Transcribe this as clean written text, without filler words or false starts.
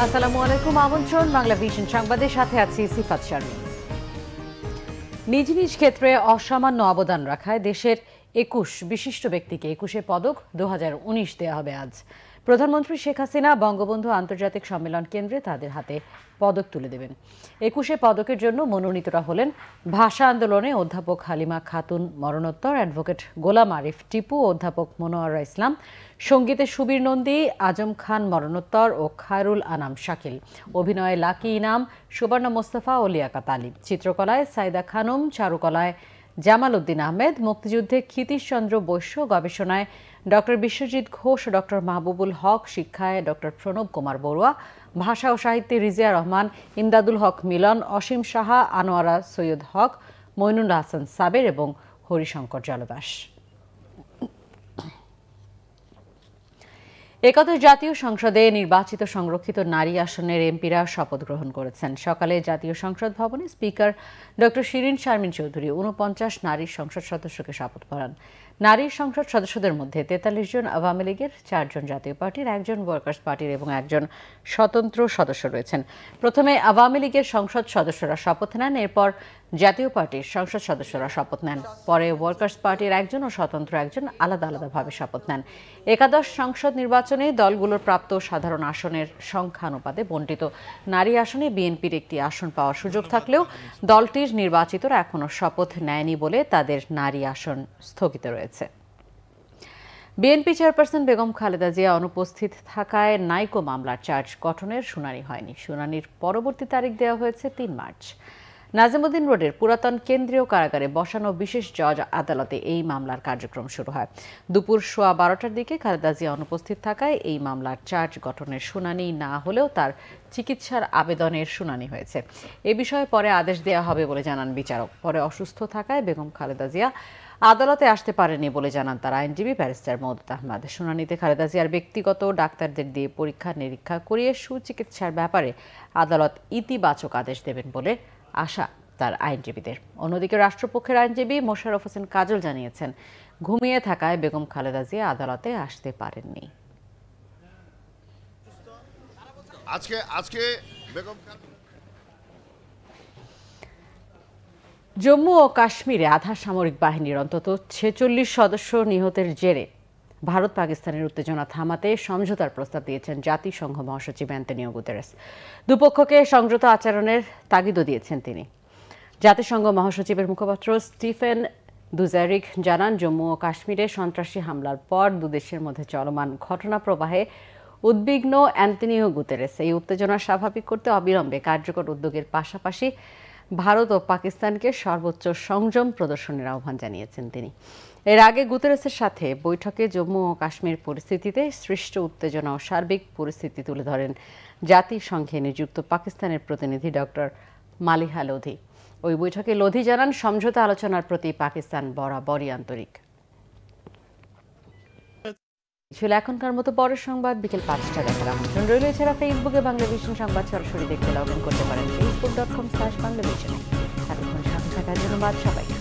আসসালামু আলাইকুম, আমন্ত্রণ বাংলা ভিশন সংবাদের সাথে আছি সিফাত শারমিন। নিজ নিজ ক্ষেত্রে অসামান্য অবদান রাখায় দেশের ২১ বিশিষ্ট ব্যক্তিকে ২১ পদক ২০১৯ দেওয়া হবে আজ। প্রধানমন্ত্রী শেখ হাসিনা বঙ্গবন্ধু আন্তর্জাতিক সম্মেলন কেন্দ্রে তাদের হাতে পদক তুলে দেবেন। ২১ পদকের জন্য মনোনীতরা হলেন ভাষা আন্দোলনে অধ্যাপক হালিমা খাতুন মরণোত্তর, অ্যাডভোকেট গোলাম আরিফ টিপু, অধ্যাপক মনোয়ারা ইসলাম, সঙ্গীতে সুবীর নন্দী, আজম খান মরণোত্তর ও খায়রুল আনাম শাকিল, অভিনয়ে লাকি ইনাম, সুবর্ণা মোস্তফা ও লিয়াকাত আলী, চিত্রকলায় সাইদা খানম, চারুকলায় জামাল উদ্দিন আহমেদ, মুক্তিযুদ্ধে ক্ষিতীশচন্দ্র বৈশ্য, গবেষণায় ডক্টর বিশ্বজিৎ ঘোষ, ডক্টর মাহবুবুল হক, শিক্ষায় ডক্টর প্রণব কুমার বড়ুয়া, ভাষা ও সাহিত্যে রিজিয়া রহমান, ইমদাদুল হক মিলন, অসীম সাহা, আনোয়ারা সৈয়দ হক, মইনুল হাসান সাবের এবং হরিশঙ্কর জলদাস। একাদশ জাতীয় সংসদে নির্বাচিত সংরক্ষিত নারী আসনের এমপিরা শপথ গ্রহণ করেছেন। সকালে জাতীয় সংসদ ভবনে স্পিকার ডক্টর শিরিন শারমিন চৌধুরী ৪৯ নারী সংসদ সদস্যকে শপথ পড়ান। নারী সংসদ সদস্যদের মধ্যে ৪৩ জন আওয়ামী লীগের, ৪ জন জাতীয় পার্টির, ১ জন ওয়ার্কার্স পার্টির এবং ১ জন স্বতন্ত্র সদস্য রয়েছেন। প্রথমে আওয়ামী লীগের সংসদ সদস্যরা শপথ নেন, এরপর জাতীয় পার্টির সংসদ সদস্যরা শপথ নেন, পরে ওয়ার্কার্স পার্টির ১ জন ও স্বতন্ত্র ১ জন আলাদা আলাদাভাবে শপথ নেন। একাদশ সংসদ নির্বাচনে দলগুলোর প্রাপ্ত সাধারণ আসনের সংখ্যানুপাতে বণ্টিত নারী আসনে বিএনপির একটি আসন পাওয়ার সুযোগ থাকলেও দলটির নির্বাচিতরা এখনও শপথ নেয়নি বলে তাদের নারী আসন স্থগিত রয়েছে। বিএনপি চেয়ারপারসন বেগম খালেদা জিয়া অনুপস্থিত থাকায় নাইকো মামলার চার্জ গঠনের শুনানি হয়নি। শুনানির পরবর্তী তারিখ দেওয়া হয়েছে ৩ মার্চ। নাজিমউদ্দিন রোডের পুরাতন কেন্দ্রীয় কারাগারে বসানো বিশেষ জজ আদালতে এই মামলার কার্যক্রম শুরু হয়। দুপুর 12:15টার দিকে খালেদা জিয়া অনুপস্থিত থাকায় এই মামলার চার্জ গঠনের শুনানি না হলেও তার চিকিৎসার আবেদনের শুনানি হয়েছে। এ বিষয়ে পরে আদেশ দেওয়া হবে বলে জানান বিচারক। পরে অসুস্থ থাকায় বেগম খালেদা জিয়া আদালতে আসতে পারেনি বলে জানান তার আইনজীবী ব্যারিস্টার মওদুদ আহমদ। শুনানিতে খালেদা জিয়ার ব্যক্তিগত ডাক্তারদের দিয়ে পরীক্ষা নিরীক্ষা করিয়ে সুচিকিৎসার ব্যাপারে আদালত ইতিবাচক আদেশ দেবেন বলে আশা তার আইনজীবীদের। অন্যদিকে রাষ্ট্রপক্ষের আইনজীবী মোশাররফ হোসেন কাজল জানিয়েছেন, ঘুমিয়ে থাকায় বেগম খালেদা জিয়া আদালতে আসতে পারেননি। জম্মু ও কাশ্মীরে আধা সামরিক বাহিনীর অন্তত ৪৬ সদস্য নিহতের জেরে ভারত পাকিস্তানের উত্তেজনা থামাতে সমঝোতার প্রস্তাব দিয়েছেন জাতিসংঘ মহাসচিব অ্যান্টনিও গুতেরেস। দুপক্ষকে সংযত আচরণের তাগিদও দিয়েছেন তিনি। জাতিসংঘ মহাসচিবের মুখপাত্র স্টিফেন দুজারিক জানান, জম্মু ও কাশ্মীরে সন্ত্রাসী হামলার পর দুদেশের মধ্যে চলমান ঘটনা প্রবাহে উদ্বিগ্ন অ্যান্টনিও গুতেরেস এই উত্তেজনা স্বাভাবিক করতে অবিলম্বে কার্যকর উদ্যোগের পাশাপাশি ভারত ও পাকিস্তানকে সর্বোচ্চ সংযম প্রদর্শনের আহ্বান জানিয়েছেন তিনি। এর আগে গুতেরেসের সাথে বৈঠকে জম্মু ও কাশ্মীর পরিস্থিতিতে সৃষ্ট উত্তেজনা ও সার্বিক পরিস্থিতি তুলে ধরেন জাতিসংঘে নিযুক্ত পাকিস্তানের প্রতিনিধি ডক্টর মালিহা লোধি। ওই বৈঠকে লোধি জানান, সমঝোতা আলোচনার প্রতি পাকিস্তান বরাবরই আন্তরিক। ছিল এখনকার মতো পরের সংবাদ বিকেল ৫টা দেখার আমন্ত্রণ রইল। এছাড়া ফেসবুকে বাংলা ভিশন সংবাদ সরাসরি দেখতে লগ ইন করতে পারেন facebook.com/বাংলাভিশনে। এতক্ষণ সাথে থাকার জন্য সবাইকে।